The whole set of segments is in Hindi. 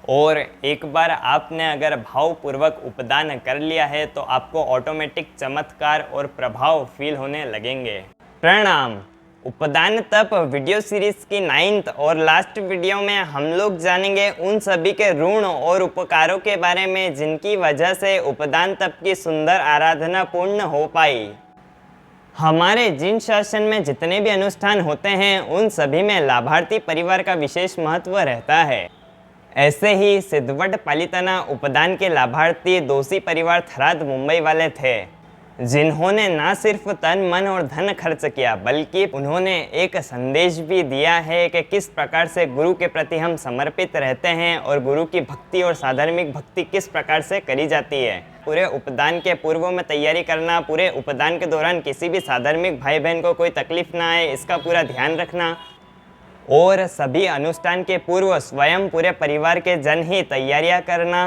और एक बार आपने अगर भावपूर्वक उपदान कर लिया है तो आपको ऑटोमेटिक चमत्कार और प्रभाव फील होने लगेंगे। प्रणाम। उपदान तप वीडियो सीरीज की 9th और लास्ट वीडियो में हम लोग जानेंगे उन सभी के ऋण और उपकारों के बारे में जिनकी वजह से उपदान तप की सुंदर आराधना पूर्ण हो पाई। हमारे जिन शासन में जितने भी अनुष्ठान होते हैं उन सभी में लाभार्थी परिवार का विशेष महत्व रहता है। ऐसे ही सिद्धवट पालिताना उपदान के लाभार्थी दोषी परिवार थराद मुंबई वाले थे, जिन्होंने न सिर्फ तन मन और धन खर्च किया बल्कि उन्होंने एक संदेश भी दिया है कि किस प्रकार से गुरु के प्रति हम समर्पित रहते हैं और गुरु की भक्ति और साधर्मिक भक्ति किस प्रकार से करी जाती है। पूरे उपदान के पूर्व में तैयारी करना, पूरे उपदान के दौरान किसी भी साधर्मिक भाई बहन को कोई तकलीफ ना आए इसका पूरा ध्यान रखना और सभी अनुष्ठान के पूर्व स्वयं पूरे परिवार के जन ही तैयारियां करना।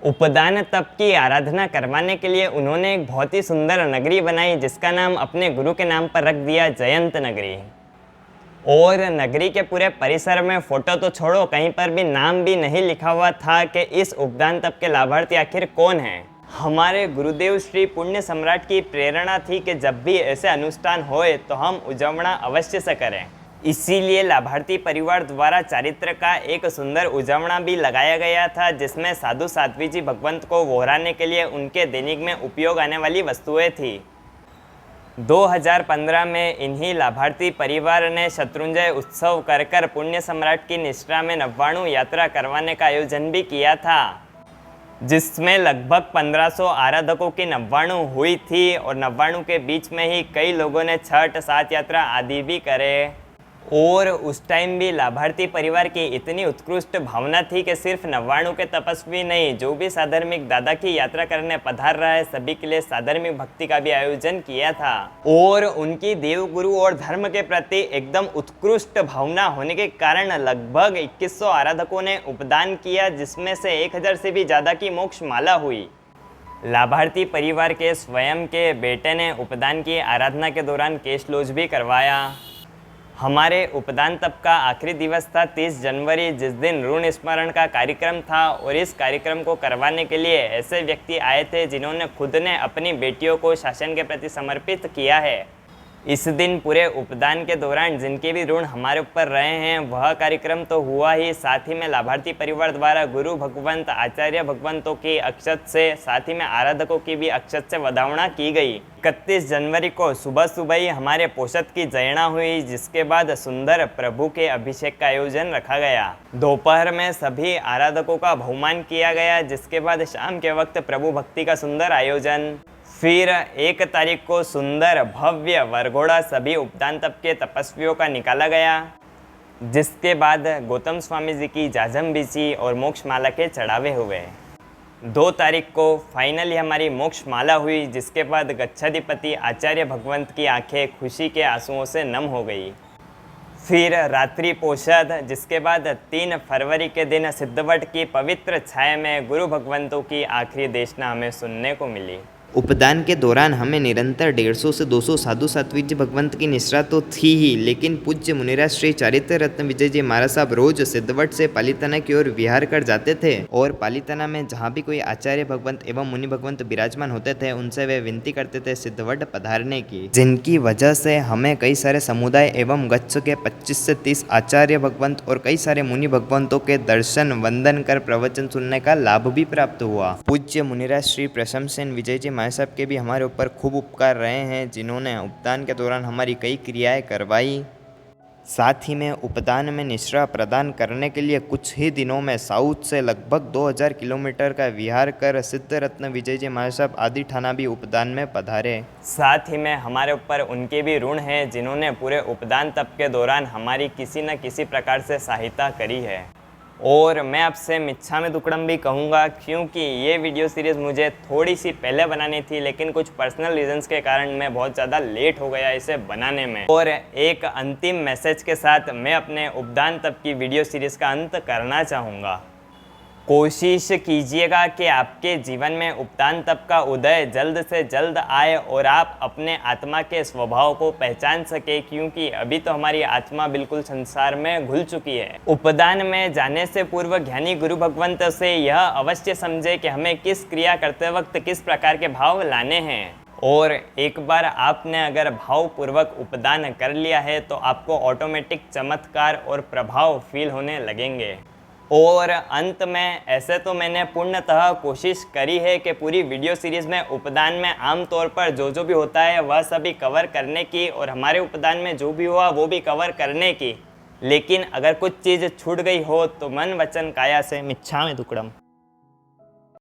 उपदान तप की आराधना करवाने के लिए उन्होंने एक बहुत ही सुंदर नगरी बनाई जिसका नाम अपने गुरु के नाम पर रख दिया, जयंत नगरी। और नगरी के पूरे परिसर में फोटो तो छोड़ो, कहीं पर भी नाम भी नहीं लिखा हुआ था कि इस उपदान तप के लाभार्थी आखिर कौन है। हमारे गुरुदेव श्री पुण्य सम्राट की प्रेरणा थी कि जब भी ऐसे अनुष्ठान होए तो हम उजवना अवश्य से करें। इसीलिए लाभार्थी परिवार द्वारा चारित्र का एक सुंदर उजवना भी लगाया गया था जिसमें साधु साध्वी जी भगवंत को वोहराने के लिए उनके दैनिक में उपयोग आने वाली वस्तुएं थी। 2015 में इन्हीं लाभार्थी परिवार ने शत्रुंजय उत्सव कर पुण्य सम्राट की निष्ठा में 99 यात्रा करवाने का आयोजन भी किया था, जिसमें लगभग 1500 आराधकों की 99 हुई थी और 99 के बीच में ही कई लोगों ने छठ, सात यात्रा आदि भी करे। और उस टाइम भी लाभार्थी परिवार की इतनी उत्कृष्ट भावना थी कि सिर्फ 99 के तपस्वी नहीं, जो भी साधर्मिक दादा की यात्रा करने पधार रहा है सभी के लिए साधर्मिक भक्ति का भी आयोजन किया था। और उनकी देव गुरु और धर्म के प्रति एकदम उत्कृष्ट भावना होने के कारण लगभग 2100 आराधकों ने उपदान किया, जिसमें से 1000 से भी ज़्यादा की मोक्ष माला हुई। लाभार्थी परिवार के स्वयं के बेटे ने उपदान की आराधना के दौरान केश लॉज भी करवाया। हमारे उपदान तप का आखिरी दिवस था 30 जनवरी, जिस दिन ऋण स्मरण का कार्यक्रम था और इस कार्यक्रम को करवाने के लिए ऐसे व्यक्ति आए थे जिन्होंने खुद ने अपनी बेटियों को शासन के प्रति समर्पित किया है। इस दिन पूरे उपदान के दौरान जिनके भी ऋण हमारे ऊपर रहे हैं वह कार्यक्रम तो हुआ ही, साथ ही में लाभार्थी परिवार द्वारा गुरु भगवंत आचार्य भगवंतों की अक्षत से, साथ ही में आराधकों की भी अक्षत से वधावना की गई। 31 जनवरी को सुबह सुबह ही हमारे पोषद की जयना हुई, जिसके बाद सुंदर प्रभु के अभिषेक का आयोजन रखा गया। दोपहर में सभी आराधकों का बहुमान किया गया, जिसके बाद शाम के वक्त प्रभु भक्ति का सुंदर आयोजन। फिर 1 तारीख को सुंदर भव्य वरघोड़ा सभी उपदान तप के तपस्वियों का निकाला गया, जिसके बाद गौतम स्वामी जी की जाजम बिछी और मोक्ष माला के चढ़ावे हुए। 2 तारीख को फाइनली हमारी मोक्ष माला हुई, जिसके बाद गच्छाधिपति आचार्य भगवंत की आंखें खुशी के आंसुओं से नम हो गई। फिर रात्रि पोषद, जिसके बाद 3 फरवरी के दिन सिद्धवट की पवित्र छाया में गुरु भगवंतों की आखिरी देशना हमें सुनने को मिली। उपदान के दौरान हमें निरंतर 150 से 200 साधु सात्विक जी भगवंत की निष्ठा तो थी ही, लेकिन पूज्य मुनिराज श्री चारित्र रत्न विजय जी महाराज साहब रोज सिद्धवट से पालिताना की ओर विहार कर जाते थे और पालिताना में जहाँ भी कोई आचार्य भगवंत एवं मुनि भगवंत विराजमान होते थे उनसे वे विनती करते थे सिद्धवट पधारने की, जिनकी वजह से हमें कई सारे समुदाय एवं गच्छ के 25 से 30 आचार्य भगवंत और कई सारे मुनि भगवंतों के दर्शन वंदन कर प्रवचन सुनने का लाभ भी प्राप्त हुआ। पूज्य मुनिराज श्री प्रशंसन विजय जी महाराज साहब के भी हमारे ऊपर खूब उपकार रहे हैं, जिन्होंने उपदान के दौरान हमारी कई क्रियाएं करवाई। साथ ही में उपदान में निश्रा प्रदान करने के लिए कुछ ही दिनों में साउथ से लगभग 2000 किलोमीटर का विहार कर सिद्ध रत्न विजय जी महाराज साहब आदि ठाना भी उपदान में पधारे। साथ ही में हमारे ऊपर उनके भी ऋण हैं जिन्होंने पूरे उपदान तप के दौरान हमारी किसी न किसी प्रकार से सहायता करी है। और मैं आपसे मिच्छामी दुक्कड़म भी कहूँगा, क्योंकि ये वीडियो सीरीज़ मुझे थोड़ी सी पहले बनानी थी, लेकिन कुछ पर्सनल रीजंस के कारण मैं बहुत ज़्यादा लेट हो गया इसे बनाने में। और एक अंतिम मैसेज के साथ मैं अपने उपदान तप की वीडियो सीरीज़ का अंत करना चाहूँगा। कोशिश कीजिएगा कि आपके जीवन में उपदान तप का उदय जल्द से जल्द आए और आप अपने आत्मा के स्वभाव को पहचान सके, क्योंकि अभी तो हमारी आत्मा बिल्कुल संसार में घुल चुकी है। उपदान में जाने से पूर्व ज्ञानी गुरु भगवंत से यह अवश्य समझे कि हमें किस क्रिया करते वक्त किस प्रकार के भाव लाने हैं, और एक बार आपने अगर भावपूर्वक उपदान कर लिया है तो आपको ऑटोमेटिक चमत्कार और प्रभाव फील होने लगेंगे। और अंत में ऐसे तो मैंने पूर्णतः कोशिश करी है कि पूरी वीडियो सीरीज़ में उपदान में आम तौर पर जो भी होता है वह सभी कवर करने की, और हमारे उपदान में जो भी हुआ वो भी कवर करने की। लेकिन अगर कुछ चीज़ छूट गई हो तो मन वचन काया से मिच्छामि दुक्कडम।